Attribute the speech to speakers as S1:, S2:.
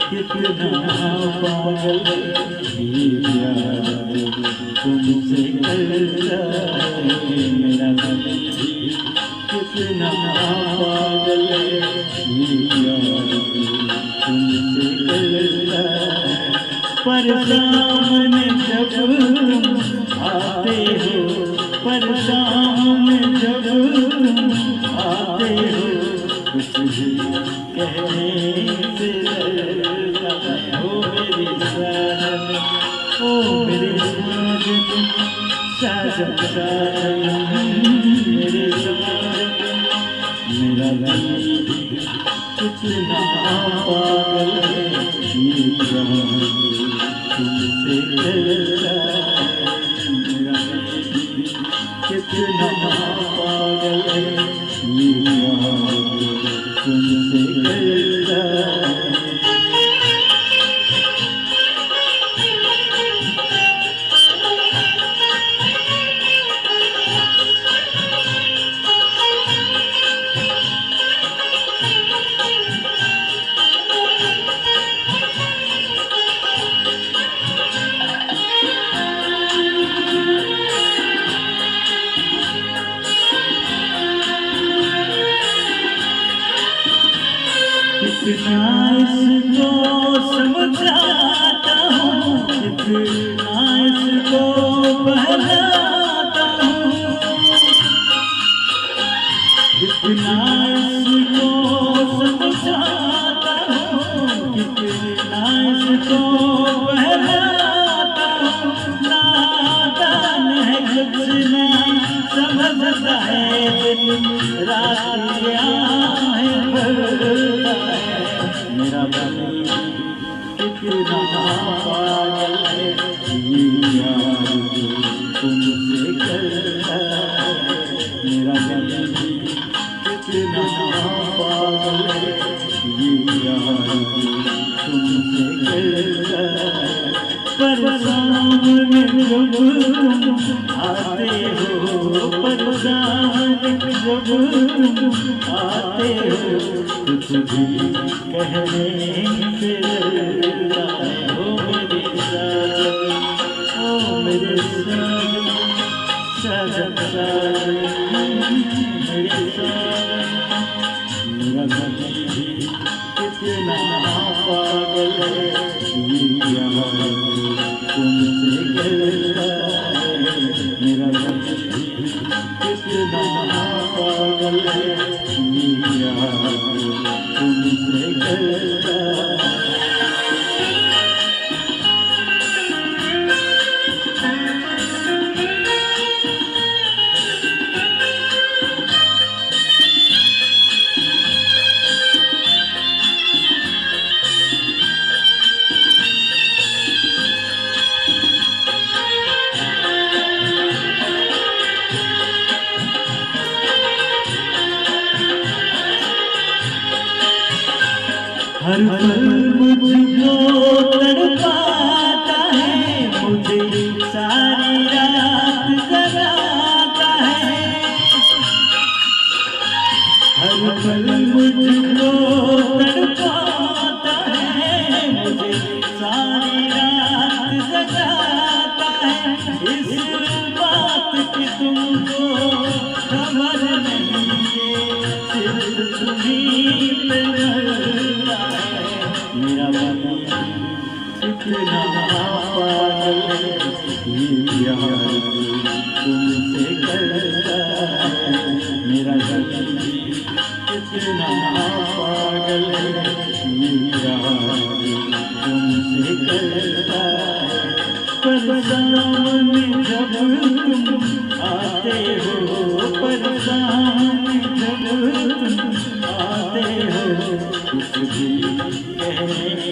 S1: कितना पागल ये प्यार तुमसे करता है मेरा दिल कितना पागल ये प्यार तुमसे करता है पर सामने जब तुम आते हो पर सामने जब तुम आते हो कुछ भी कहने से डरता है ओ मेरी साजन ओ मेरे साजन साजन मेरे साजन मेरा दिल कितना पागल है ये प्यार तुमसे करता है मेरा दिल कितना पागल है ये प्यार तुमसे करता है। कितना इसको समझाता हूँ कितना इसको बहलाता हूँ कितना इसको समझाता हूँ कितना इसको बहलाता हूँ नादान है कुछ ना समझता है दिन रात आहें भरता है मेरा दिल कितना पागल है ये यार तुमसे करता है मेरा दिल कितना पागल है ये यार तुमसे करता है पर सामने जब तुम आते हो पर सामने जब तुम आते हो कुछ भी कहने से डरता है ओ मेरे साजन ओ मेरे साजन साजन साजन मेरे साजन मेरा दिल कितना पागल है ये प्यार तुमसे करता है मेरा दिल कितना पागल है ये प्यार तुमसे करता है। हर पल मुझको तड़पाता है मुझे सारी रात जगाता है हर पल मुझको तड़पाता है मुझे सारी रात जगाता है इस बात की तुमको खबर नहीं है सिर्फ तुम्हीं पे मेरा दिल कितना पागल है ये प्यार तुमसे करता है मेरा दिल कितना पागल है ये प्यार तुमसे करता है पर सामने जब तुम आते हो पर सामने जब तुम आते हो कुछ भी कहने